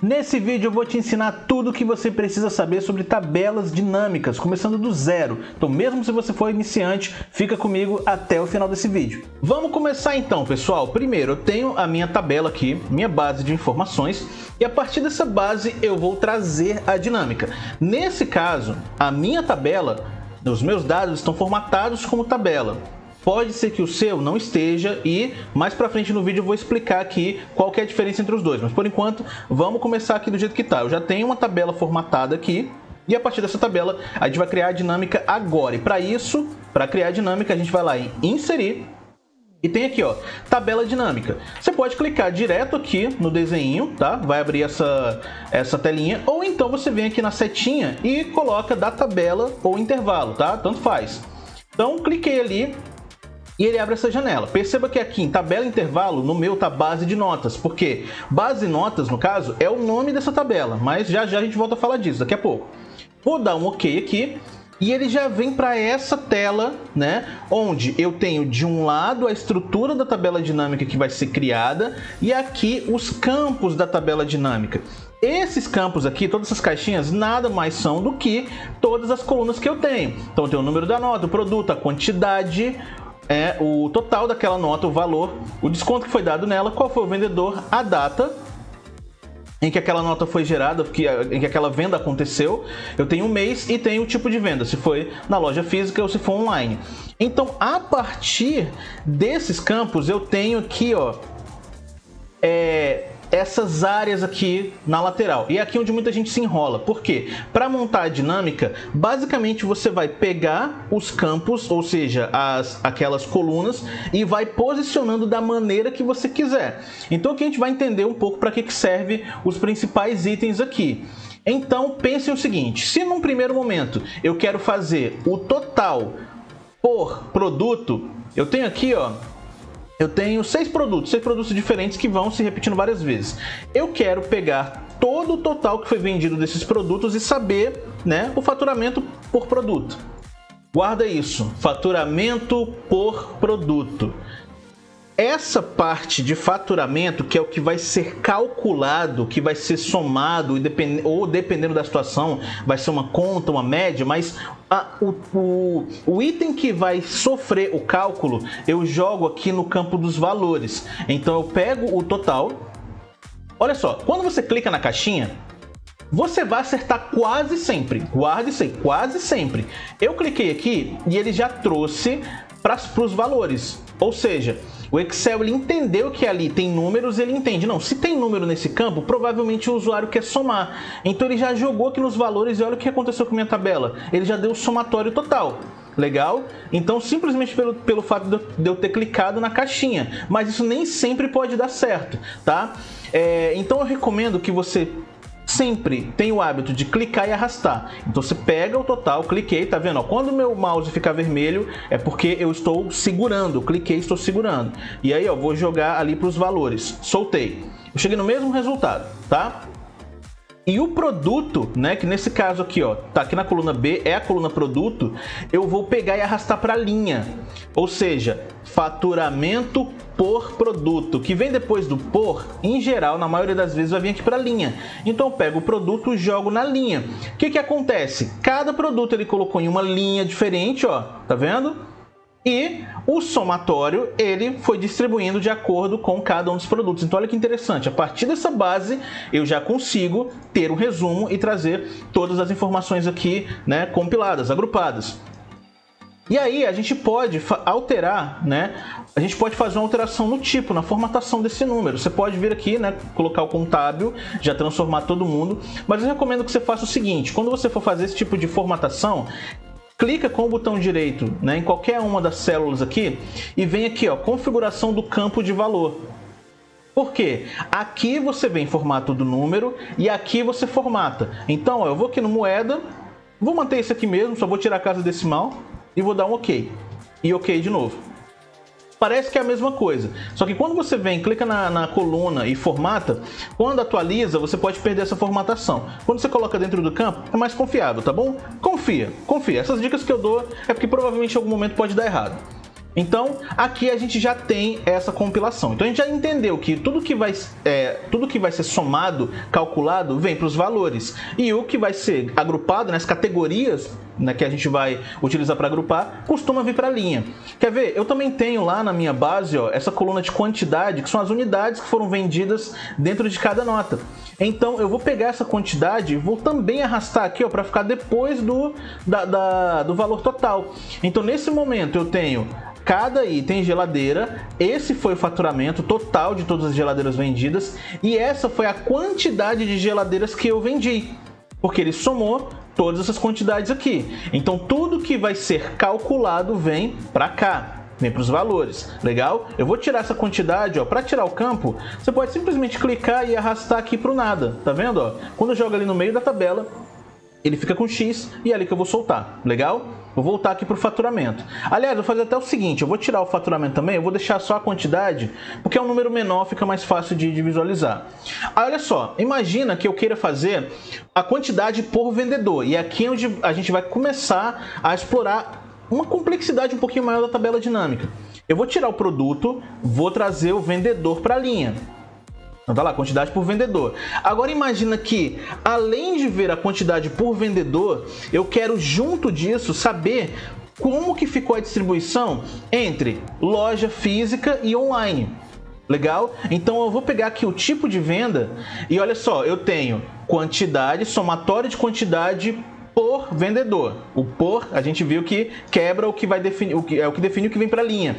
Nesse vídeo eu vou te ensinar tudo o que você precisa saber sobre tabelas dinâmicas, começando do zero. Então mesmo se você for iniciante, fica comigo até o final desse vídeo. Vamos começar então, pessoal. Primeiro eu tenho a minha tabela aqui, minha base de informações, e a partir dessa base eu vou trazer a dinâmica. Nesse caso, a minha tabela, os meus dados estão formatados como tabela. Pode ser que o seu não esteja e mais pra frente no vídeo eu vou explicar aqui qual que é a diferença entre os dois. Mas por enquanto, vamos começar aqui do jeito que tá. Eu já tenho uma tabela formatada aqui e a partir dessa tabela a gente vai criar a dinâmica agora. E para isso, para criar a dinâmica, a gente vai lá em inserir e tem aqui, ó, tabela dinâmica. Você pode clicar direto aqui no desenho, tá? Vai abrir essa telinha, ou então você vem aqui na setinha e coloca da tabela ou intervalo, tá? Tanto faz. Então, cliquei ali e ele abre essa janela. Perceba que aqui em tabela intervalo, no meu tá base de notas, porque base de notas, no caso, é o nome dessa tabela, mas já já a gente volta a falar disso daqui a pouco. Vou dar um OK aqui e ele já vem para essa tela, né, onde eu tenho de um lado a estrutura da tabela dinâmica que vai ser criada e aqui os campos da tabela dinâmica. Esses campos aqui, todas essas caixinhas, nada mais são do que todas as colunas que eu tenho. Então eu tenho o número da nota, o produto, a quantidade, o total daquela nota, o valor, o desconto que foi dado nela, qual foi o vendedor, a data em que aquela nota foi gerada, em que aquela venda aconteceu. Eu tenho o mês e tenho o tipo de venda, se foi na loja física ou se for online. Então, a partir desses campos, eu tenho aqui, ó, essas áreas aqui na lateral. E é aqui onde muita gente se enrola. Por quê? Para montar a dinâmica, basicamente você vai pegar os campos, ou seja, aquelas colunas, e vai posicionando da maneira que você quiser. Então aqui a gente vai entender um pouco para que serve os principais itens aqui. Então pense o seguinte, se num primeiro momento eu quero fazer o total por produto, eu tenho aqui, ó, eu tenho 6 produtos diferentes que vão se repetindo várias vezes. Eu quero pegar todo o total que foi vendido desses produtos e saber, né, o faturamento por produto. Guarda isso, faturamento por produto. Essa parte de faturamento, que é o que vai ser calculado, que vai ser somado, ou dependendo da situação, vai ser uma conta, uma média, mas o item que vai sofrer o cálculo, eu jogo aqui no campo dos valores. Então eu pego o total. Olha só, quando você clica na caixinha, você vai acertar quase sempre. Guarde isso aí, quase sempre. Eu cliquei aqui e ele já trouxe para os valores. Ou seja, o Excel ele entendeu que ali tem números, ele entende, não, se tem número nesse campo, provavelmente o usuário quer somar. Então ele já jogou aqui nos valores e olha o que aconteceu com a minha tabela. Ele já deu o somatório total. Legal? Então simplesmente pelo fato de eu ter clicado na caixinha. Mas isso nem sempre pode dar certo, tá? Então eu recomendo que você sempre tem o hábito de clicar e arrastar. Então você pega o total, cliquei, tá vendo? Ó, quando o meu mouse ficar vermelho é porque eu estou segurando, cliquei, estou segurando. E aí, ó, vou jogar ali para os valores. Soltei. Eu cheguei no mesmo resultado, tá? E o produto, né, que nesse caso aqui, ó, tá aqui na coluna B, é a coluna produto, eu vou pegar e arrastar para a linha. Ou seja, faturamento por produto, que vem depois do por, em geral, na maioria das vezes vai vir aqui para a linha. Então eu pego o produto e jogo na linha. O que acontece? Cada produto ele colocou em uma linha diferente, ó, tá vendo? E o somatório ele foi distribuindo de acordo com cada um dos produtos. Então olha que interessante, a partir dessa base eu já consigo ter um resumo e trazer todas as informações aqui, né, compiladas, agrupadas. E aí a gente pode alterar, né? A gente pode fazer uma alteração no tipo, na formatação desse número. Você pode vir aqui, né, colocar o contábil, já transformar todo mundo. Mas eu recomendo que você faça o seguinte, quando você for fazer esse tipo de formatação, clica com o botão direito, né, em qualquer uma das células aqui e vem aqui, ó, configuração do campo de valor. Por quê? Aqui você vem em formato do número e aqui você formata. Então, ó, eu vou aqui no moeda, vou manter isso aqui mesmo, só vou tirar a casa decimal e vou dar um OK. E OK de novo. Parece que é a mesma coisa, só que quando você vem, clica na coluna e formata, quando atualiza, você pode perder essa formatação. Quando você coloca dentro do campo, é mais confiável, tá bom? Confia. Essas dicas que eu dou é porque provavelmente em algum momento pode dar errado. Então, aqui a gente já tem essa compilação. Então, a gente já entendeu que tudo que vai ser somado, calculado, vem para os valores. E o que vai ser agrupado nas categorias, né, que a gente vai utilizar para agrupar, costuma vir para a linha. Quer ver? Eu também tenho lá na minha base, ó, essa coluna de quantidade, que são as unidades que foram vendidas dentro de cada nota. Então, eu vou pegar essa quantidade e vou também arrastar aqui para ficar depois do valor total. Então, nesse momento, eu tenho cada item geladeira, esse foi o faturamento total de todas as geladeiras vendidas e essa foi a quantidade de geladeiras que eu vendi, porque ele somou todas essas quantidades aqui. Então tudo que vai ser calculado vem para cá, vem para os valores. Legal? Eu vou tirar essa quantidade, ó, para tirar o campo, você pode simplesmente clicar e arrastar aqui para o nada, tá vendo? Ó? Quando eu jogo ali no meio da tabela, ele fica com X e é ali que eu vou soltar. Legal? Vou voltar aqui para o faturamento. Aliás, eu vou fazer até o seguinte, eu vou tirar o faturamento também, eu vou deixar só a quantidade, porque é um número menor, fica mais fácil de visualizar. Aí, olha só, imagina que eu queira fazer a quantidade por vendedor, e aqui é onde a gente vai começar a explorar uma complexidade um pouquinho maior da tabela dinâmica. Eu vou tirar o produto, vou trazer o vendedor para a linha. Então tá lá, quantidade por vendedor. Agora imagina que, além de ver a quantidade por vendedor, eu quero junto disso saber como que ficou a distribuição entre loja física e online. Legal? Então eu vou pegar aqui o tipo de venda e olha só, eu tenho quantidade, somatório de quantidade por vendedor. O por, a gente viu que quebra o que vai definir, o que define o que vem para a linha.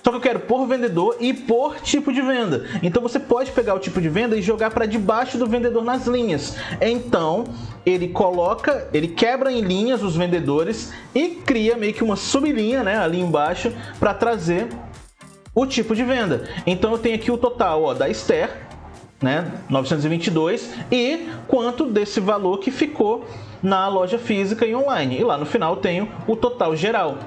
Só que eu quero por vendedor e por tipo de venda. Então você pode pegar o tipo de venda e jogar para debaixo do vendedor nas linhas. Então ele quebra em linhas os vendedores e cria meio que uma sublinha, né, ali embaixo para trazer o tipo de venda. Então eu tenho aqui o total, ó, da Esther, né, 922, e quanto desse valor que ficou na loja física e online. E lá no final eu tenho o total geral.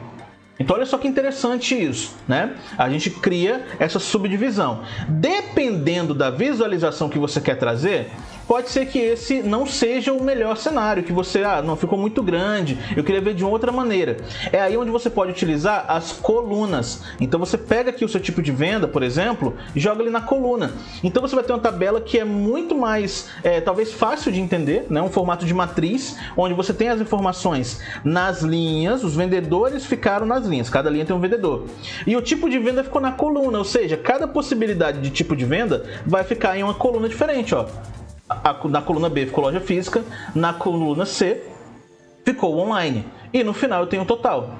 Então olha só que interessante isso, né? A gente cria essa subdivisão. Dependendo da visualização que você quer trazer, pode ser que esse não seja o melhor cenário, que você, não, ficou muito grande, eu queria ver de outra maneira. É aí onde você pode utilizar as colunas. Então você pega aqui o seu tipo de venda, por exemplo, e joga ele na coluna. Então você vai ter uma tabela que é muito mais, talvez fácil de entender, né? Um formato de matriz, onde você tem as informações nas linhas, os vendedores ficaram nas linhas, cada linha tem um vendedor. E o tipo de venda ficou na coluna, ou seja, cada possibilidade de tipo de venda vai ficar em uma coluna diferente, ó. Na coluna B ficou loja física, na coluna C ficou online. E no final eu tenho o total.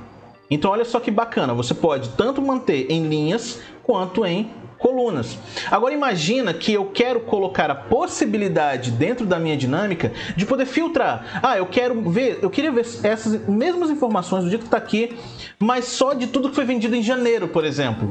Então olha só que bacana, você pode tanto manter em linhas quanto em colunas. Agora imagina que eu quero colocar a possibilidade dentro da minha dinâmica de poder filtrar. Eu queria ver essas mesmas informações do jeito que está aqui, mas só de tudo que foi vendido em janeiro, por exemplo.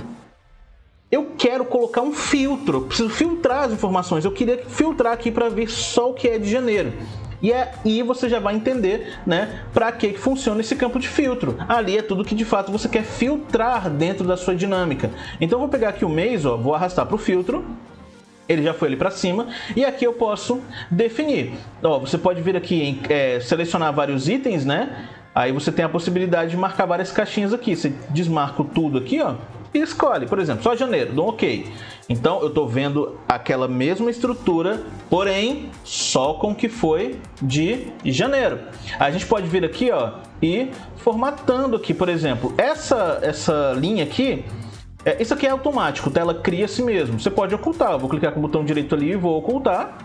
Eu quero colocar um filtro, eu preciso filtrar as informações, eu queria filtrar aqui para ver só o que é de janeiro. E aí você já vai entender, né, para que funciona esse campo de filtro. Ali é tudo que de fato você quer filtrar dentro da sua dinâmica. Então eu vou pegar aqui o mês, ó, vou arrastar para o filtro. Ele já foi ali para cima e aqui eu posso definir. Ó, você pode vir aqui em selecionar vários itens, né? Aí você tem a possibilidade de marcar várias caixinhas aqui. Você desmarca tudo aqui, ó, e escolhe, por exemplo, só janeiro, dou um OK. Então eu estou vendo aquela mesma estrutura, porém só com o que foi de janeiro. A gente pode vir aqui, ó, e formatando aqui, por exemplo, essa linha aqui. Isso aqui é automático, tá? Ela cria a si mesmo. Você pode ocultar, eu vou clicar com o botão direito ali e vou ocultar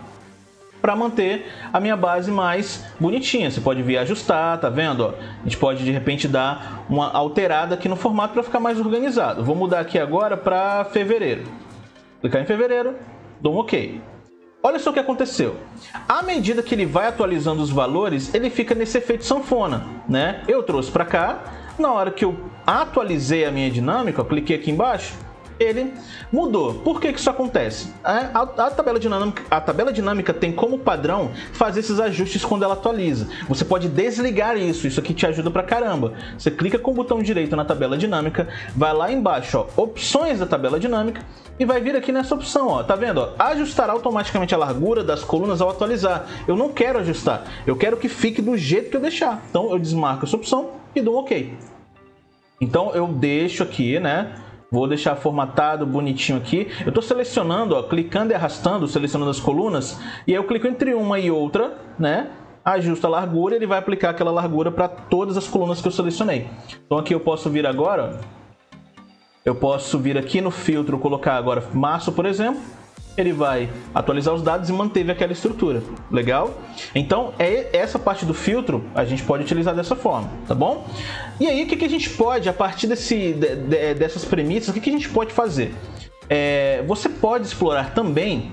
para manter a minha base mais bonitinha. Você pode vir ajustar, tá vendo? Ó, a gente pode de repente dar uma alterada aqui no formato para ficar mais organizado. Vou mudar aqui agora para fevereiro. Clicar em fevereiro, dou um OK. Olha só o que aconteceu. À medida que ele vai atualizando os valores, ele fica nesse efeito sanfona, né? Eu trouxe para cá, na hora que eu atualizei a minha dinâmica, eu cliquei aqui embaixo, ele mudou. Por que isso acontece? A tabela dinâmica tem como padrão fazer esses ajustes quando ela atualiza. Você pode desligar isso aqui te ajuda pra caramba. Você clica com o botão direito na tabela dinâmica, vai lá embaixo, ó, opções da tabela dinâmica, e vai vir aqui nessa opção, ó, tá vendo? Ó, ajustar automaticamente a largura das colunas ao atualizar. Eu não quero ajustar, eu quero que fique do jeito que eu deixar. Então eu desmarco essa opção e dou um OK. Então eu deixo aqui, né? Vou deixar formatado, bonitinho aqui. Eu estou selecionando, ó, clicando e arrastando, selecionando as colunas. E aí eu clico entre uma e outra, né? Ajusto a largura e ele vai aplicar aquela largura para todas as colunas que eu selecionei. Então aqui eu posso vir agora, eu posso vir aqui no filtro, colocar agora março, por exemplo. Ele vai atualizar os dados e manteve aquela estrutura. Legal? Então, essa parte do filtro a gente pode utilizar dessa forma, tá bom? E aí, o que a gente pode, a partir dessas premissas, o que a gente pode fazer? Você pode explorar também,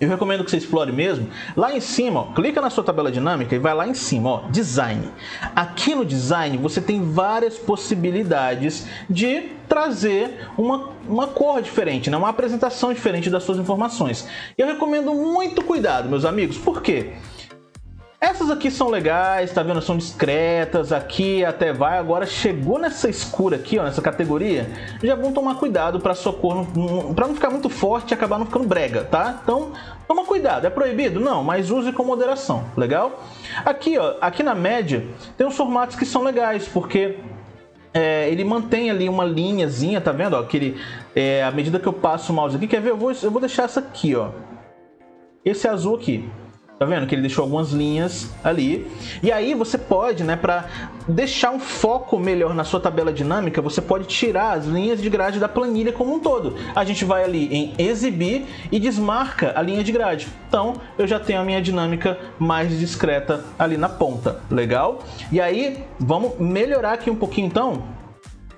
eu recomendo que você explore mesmo, lá em cima, ó, clica na sua tabela dinâmica e vai lá em cima, ó, Design. Aqui no Design você tem várias possibilidades de trazer uma cor diferente, né? Uma apresentação diferente das suas informações. Eu recomendo muito cuidado, meus amigos, por quê? Essas aqui são legais, tá vendo? São discretas, aqui até vai. Agora chegou nessa escura aqui, ó, nessa categoria, já vão tomar cuidado para sua cor, para não ficar muito forte e acabar não ficando brega, tá? Então, toma cuidado. É proibido? Não, mas use com moderação, legal? Aqui, ó, aqui na média, tem uns formatos que são legais, porque ele mantém ali uma linhazinha, tá vendo? Ó, aquele, à medida que eu passo o mouse aqui, quer ver? Eu vou deixar essa aqui, ó. Esse azul aqui. Tá vendo que ele deixou algumas linhas ali? E aí você pode, né, para deixar um foco melhor na sua tabela dinâmica, você pode tirar as linhas de grade da planilha como um todo. A gente vai ali em exibir e desmarca a linha de grade. Então eu já tenho a minha dinâmica mais discreta ali na ponta. Legal? E aí vamos melhorar aqui um pouquinho então.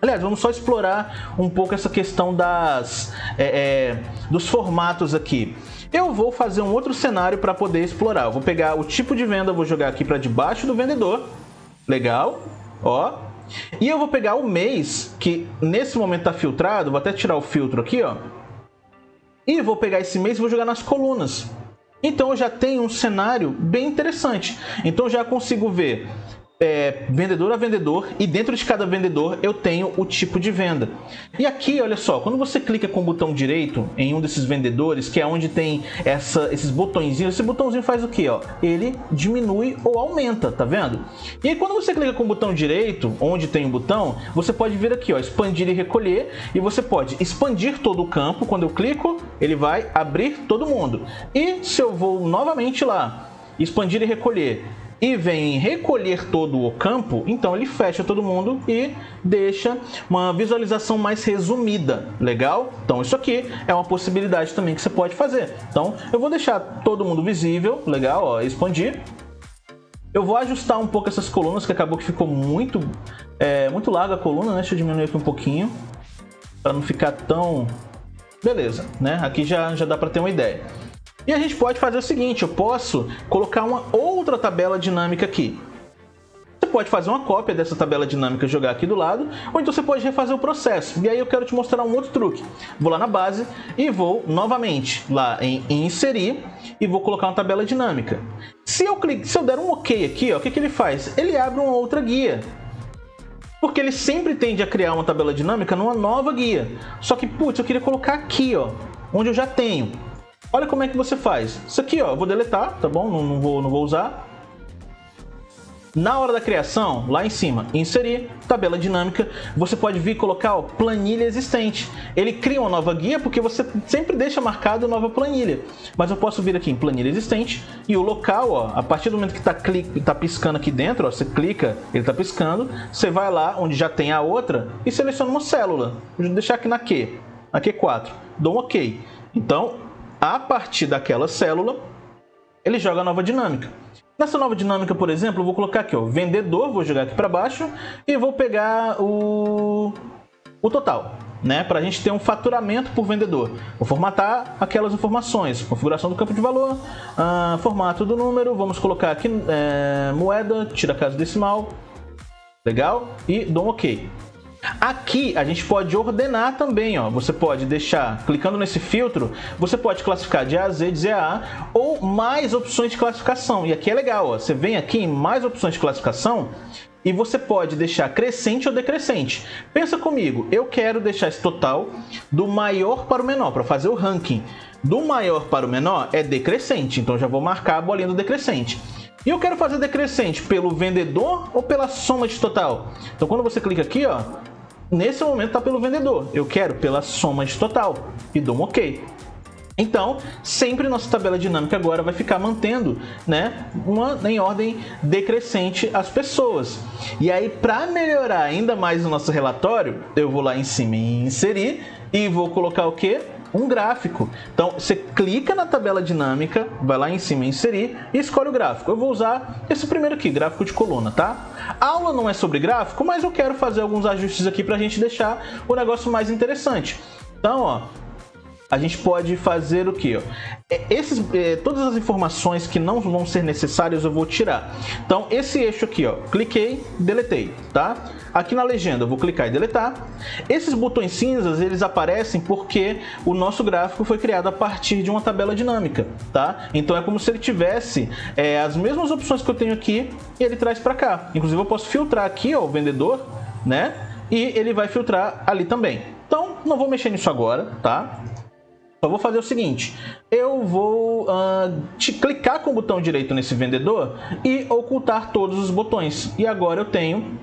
Aliás, vamos só explorar um pouco essa questão dos formatos aqui. Eu vou fazer um outro cenário para poder explorar. Eu vou pegar o tipo de venda, vou jogar aqui para debaixo do vendedor. Legal, ó. E eu vou pegar o mês, que nesse momento está filtrado. Vou até tirar o filtro aqui, ó. E vou pegar esse mês e vou jogar nas colunas. Então eu já tenho um cenário bem interessante. Então eu já consigo ver vendedor a vendedor, e dentro de cada vendedor eu tenho o tipo de venda. E aqui, olha só, quando você clica com o botão direito em um desses vendedores, que é onde tem esses botõezinhos, esse botãozinho faz o que? Ele diminui ou aumenta, tá vendo? E aí quando você clica com o botão direito, onde tem o botão, você pode vir aqui, ó, expandir e recolher, e você pode expandir todo o campo. Quando eu clico, ele vai abrir todo mundo. E se eu vou novamente lá, expandir e recolher, e vem recolher todo o campo, então ele fecha todo mundo e deixa uma visualização mais resumida. Legal? Então isso aqui é uma possibilidade também que você pode fazer. Então eu vou deixar todo mundo visível. Legal, ó, expandir. Eu vou ajustar um pouco essas colunas, que acabou que ficou muito larga a coluna, né? Deixa eu diminuir aqui um pouquinho para não ficar tão... Beleza, né? Aqui já dá para ter uma ideia. E a gente pode fazer o seguinte, eu posso colocar uma outra tabela dinâmica aqui. Você pode fazer uma cópia dessa tabela dinâmica e jogar aqui do lado, ou então você pode refazer o processo. E aí eu quero te mostrar um outro truque. Vou lá na base e vou novamente lá em inserir e vou colocar uma tabela dinâmica. Se eu der um OK aqui, ó, o que ele faz? Ele abre uma outra guia. Porque ele sempre tende a criar uma tabela dinâmica numa nova guia. Só que, putz, eu queria colocar aqui, ó, onde eu já tenho. Olha como é que você faz. Isso aqui, ó, eu vou deletar, tá bom? Não vou usar. Na hora da criação, lá em cima, inserir, tabela dinâmica, você pode vir e colocar, ó, planilha existente. Ele cria uma nova guia porque você sempre deixa marcado nova planilha. Mas eu posso vir aqui em planilha existente e o local, ó, a partir do momento que tá piscando aqui dentro, ó, você clica, ele tá piscando, você vai lá onde já tem a outra e seleciona uma célula. Vou deixar aqui na Q4, dou um OK. Então, a partir daquela célula, ele joga a nova dinâmica. Nessa nova dinâmica, por exemplo, eu vou colocar aqui, ó, vendedor, vou jogar aqui para baixo e vou pegar o total, né, para a gente ter um faturamento por vendedor. Vou formatar aquelas informações, configuração do campo de valor, formato do número, vamos colocar aqui moeda, tira casa decimal, legal, e dou um OK. Aqui a gente pode ordenar também, ó. Você pode deixar, clicando nesse filtro, você pode classificar de A a Z, de Z a A, ou mais opções de classificação. E aqui é legal, ó. Você vem aqui em mais opções de classificação e você pode deixar crescente ou decrescente. Pensa comigo, eu quero deixar esse total do maior para o menor, para fazer o ranking. Do maior para o menor é decrescente, então já vou marcar a bolinha do decrescente. E eu quero fazer decrescente pelo vendedor ou pela soma de total? Então quando você clica aqui, ó, nesse momento está pelo vendedor, eu quero pela soma de total e dou um OK. Então, sempre nossa tabela dinâmica agora vai ficar mantendo, né, em ordem decrescente as pessoas. E aí, para melhorar ainda mais o nosso relatório, eu vou lá em cima em inserir e vou colocar o quê? Um gráfico. Então, você clica na tabela dinâmica, vai lá em cima em inserir e escolhe o gráfico. Eu vou usar esse primeiro aqui, gráfico de coluna, tá? A aula não é sobre gráfico, mas eu quero fazer alguns ajustes aqui para a gente deixar o negócio mais interessante. Então, ó, a gente pode fazer o que? Todas as informações que não vão ser necessárias eu vou tirar. Então, esse eixo aqui, ó, cliquei, deletei, tá? Aqui na legenda eu vou clicar e deletar. Esses botões cinzas, eles aparecem porque o nosso gráfico foi criado a partir de uma tabela dinâmica, tá? Então, é como se ele tivesse as mesmas opções que eu tenho aqui e ele traz para cá. Inclusive, eu posso filtrar aqui, ó, o vendedor, né? E ele vai filtrar ali também. Então, não vou mexer nisso agora, tá? Só vou fazer o seguinte, eu vou clicar com o botão direito nesse vendedor e ocultar todos os botões. E agora eu tenho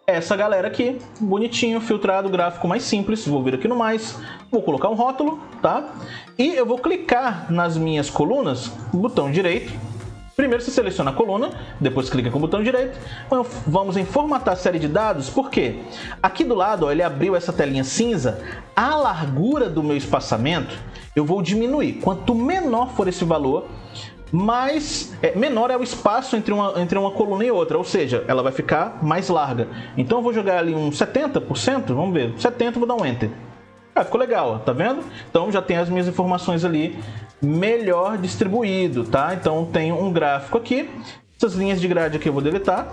essa galera aqui, bonitinho, filtrado, gráfico mais simples. Vou vir aqui no mais, vou colocar um rótulo, tá? E eu vou clicar nas minhas colunas, botão direito. Primeiro você seleciona a coluna, depois clica com o botão direito. Vamos em formatar série de dados, porque aqui do lado, ó, ele abriu essa telinha cinza. A largura do meu espaçamento eu vou diminuir. Quanto menor for esse valor, menor é o espaço entre uma coluna e outra, ou seja, ela vai ficar mais larga. Então eu vou jogar ali um 70%, vamos ver, 70%, vou dar um Enter. Ficou legal, ó, tá vendo? Então já tem as minhas informações ali melhor distribuído, tá? Então tenho um gráfico aqui, essas linhas de grade aqui eu vou deletar.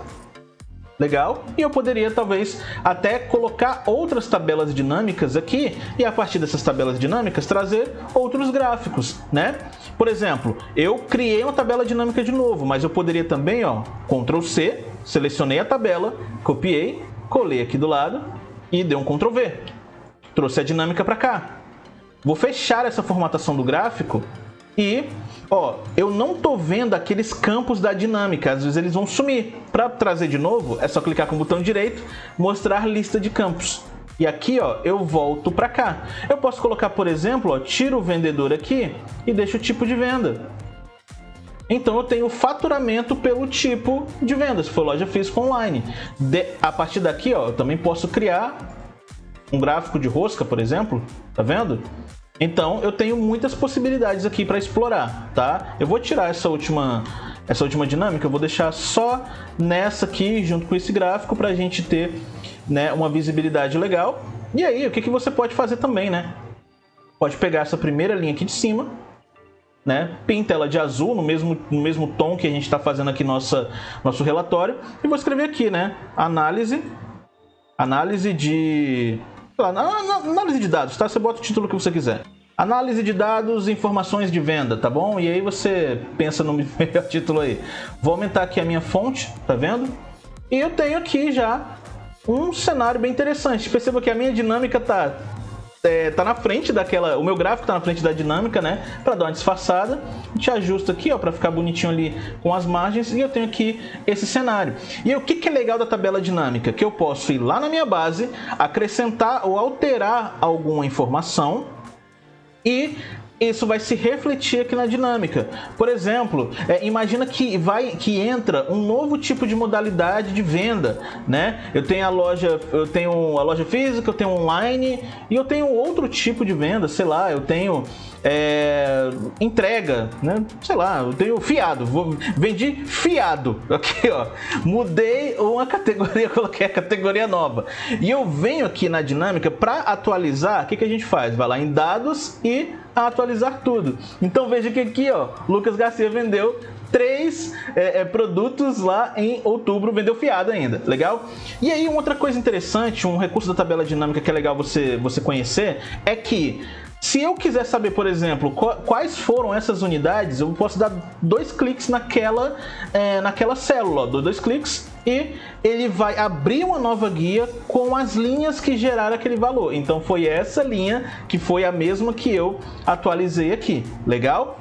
Legal, e eu poderia talvez até colocar outras tabelas dinâmicas aqui e a partir dessas tabelas dinâmicas trazer outros gráficos, né? Por exemplo, eu criei uma tabela dinâmica de novo, mas eu poderia também, ó, Ctrl C, selecionei a tabela, copiei, colei aqui do lado e dei um Ctrl V. Trouxe a dinâmica para cá. Vou fechar essa formatação do gráfico e, ó, eu não tô vendo aqueles campos da dinâmica, às vezes eles vão sumir. Para trazer de novo, é só clicar com o botão direito, mostrar lista de campos. E aqui, ó, eu volto para cá. Eu posso colocar, por exemplo, ó, tiro o vendedor aqui e deixo o tipo de venda. Então eu tenho faturamento pelo tipo de venda, se for loja física online. A partir daqui, ó, eu também posso criar um gráfico de rosca, por exemplo, tá vendo? Então eu tenho muitas possibilidades aqui para explorar, tá? Eu vou tirar essa última dinâmica, eu vou deixar só nessa aqui junto com esse gráfico para a gente ter, né, uma visibilidade legal. E aí, o que você pode fazer também, né? Pode pegar essa primeira linha aqui de cima, né? Pinta ela de azul no mesmo tom que a gente está fazendo aqui nosso relatório e vou escrever aqui, né? Análise de dados, tá? Você bota o título que você quiser. Análise de dados, informações de venda, tá bom? E aí você pensa no melhor título aí. Vou aumentar aqui a minha fonte, tá vendo? E eu tenho aqui já um cenário bem interessante. Perceba que a minha dinâmica tá na frente daquela... O meu gráfico tá na frente da dinâmica, né? Para dar uma disfarçada. A gente ajusta aqui, ó, para ficar bonitinho ali com as margens. E eu tenho aqui esse cenário. E o que é legal da tabela dinâmica? Que eu posso ir lá na minha base, acrescentar ou alterar alguma informação e isso vai se refletir aqui na dinâmica. Por exemplo, imagina que entra um novo tipo de modalidade de venda, né? Eu tenho a loja física, eu tenho online e eu tenho outro tipo de venda, sei lá, eu tenho entrega, né? Sei lá, eu tenho fiado, vendi fiado, aqui, ó, mudei uma categoria, coloquei a categoria nova e eu venho aqui na dinâmica para atualizar. O que a gente faz? Vai lá em dados e atualizar tudo. Então veja que aqui, ó, Lucas Garcia vendeu 3 produtos lá em outubro, vendeu fiado ainda, legal? E aí uma outra coisa interessante, um recurso da tabela dinâmica que é legal você conhecer, é que se eu quiser saber, por exemplo, quais foram essas unidades, eu posso dar 2 cliques naquela célula, ó, dou 2 cliques e ele vai abrir uma nova guia com as linhas que geraram aquele valor. Então foi essa linha que foi a mesma que eu atualizei aqui, legal?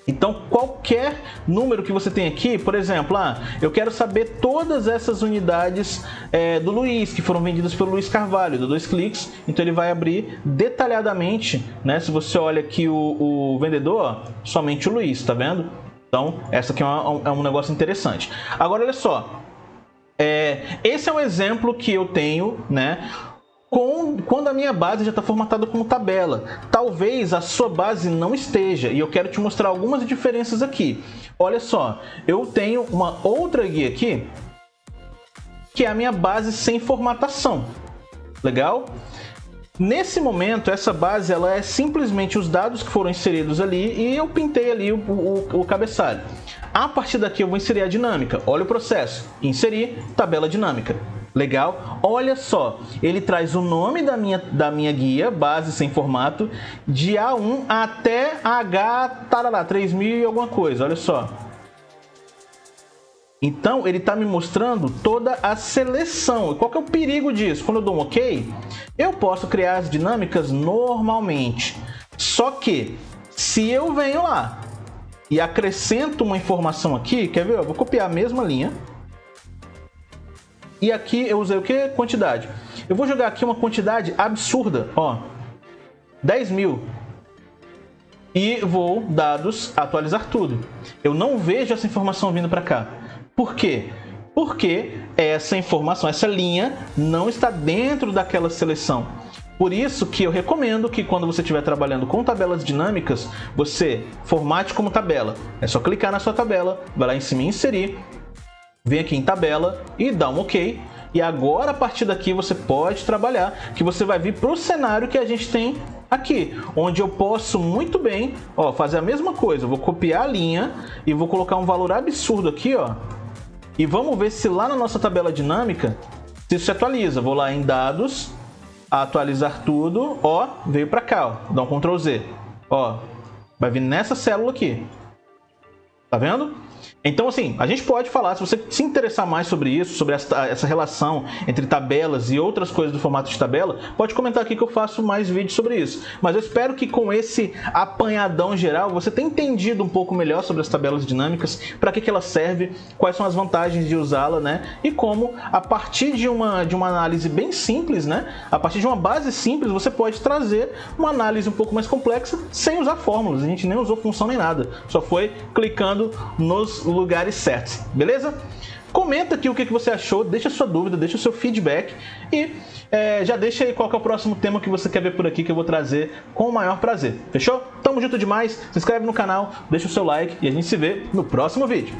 Então, qualquer número que você tem aqui, por exemplo, eu quero saber todas essas unidades do Luiz, que foram vendidas pelo Luiz Carvalho, do 2 cliques. Então, ele vai abrir detalhadamente, né? Se você olha aqui o vendedor, somente o Luiz, tá vendo? Então, essa aqui é um negócio interessante. Agora, olha só. Esse é um exemplo que eu tenho, né? Quando a minha base já está formatada como tabela. Talvez a sua base não esteja, e eu quero te mostrar algumas diferenças aqui. Olha só, eu tenho uma outra guia aqui, que é a minha base sem formatação. Legal? Nesse momento, essa base ela é simplesmente os dados que foram inseridos ali e eu pintei ali o cabeçalho. A partir daqui eu vou inserir a dinâmica. Olha o processo. Inserir, tabela dinâmica. Legal? Olha só, ele traz o nome da minha guia, base sem formato, de A1 até H, tarará, 3000 e alguma coisa, olha só. Então, ele está me mostrando toda a seleção. E qual que é o perigo disso? Quando eu dou um OK, eu posso criar as dinâmicas normalmente. Só que, se eu venho lá e acrescento uma informação aqui, quer ver? Eu vou copiar a mesma linha. E aqui eu usei o que? Quantidade. Eu vou jogar aqui uma quantidade absurda, ó, 10.000. E vou, dados, atualizar tudo. Eu não vejo essa informação vindo para cá. Por quê? Porque essa informação, essa linha, não está dentro daquela seleção. Por isso que eu recomendo que quando você estiver trabalhando com tabelas dinâmicas, você formate como tabela. É só clicar na sua tabela, vai lá em cima e inserir. Vem aqui em tabela e dá um OK. E agora, a partir daqui, você pode trabalhar, que você vai vir para o cenário que a gente tem aqui, onde eu posso muito bem, ó, fazer a mesma coisa. Eu vou copiar a linha e vou colocar um valor absurdo aqui, ó. E vamos ver se lá na nossa tabela dinâmica, se isso se atualiza. Vou lá em dados, atualizar tudo, ó, veio para cá, ó. Dá um Ctrl Z, ó, vai vir nessa célula aqui. Tá vendo? Então, assim, a gente pode falar, se você se interessar mais sobre isso, sobre essa relação entre tabelas e outras coisas do formato de tabela, pode comentar aqui que eu faço mais vídeos sobre isso. Mas eu espero que com esse apanhadão geral, você tenha entendido um pouco melhor sobre as tabelas dinâmicas, para que elas servem, quais são as vantagens de usá-la, né? E como, a partir de uma análise bem simples, né? A partir de uma base simples, você pode trazer uma análise um pouco mais complexa sem usar fórmulas. A gente nem usou função nem nada, só foi clicando nos lugares certos, beleza? Comenta aqui o que você achou, deixa sua dúvida, deixa o seu feedback e já deixa aí qual que é o próximo tema que você quer ver por aqui, que eu vou trazer com o maior prazer, fechou? Tamo junto demais, se inscreve no canal, deixa o seu like e a gente se vê no próximo vídeo.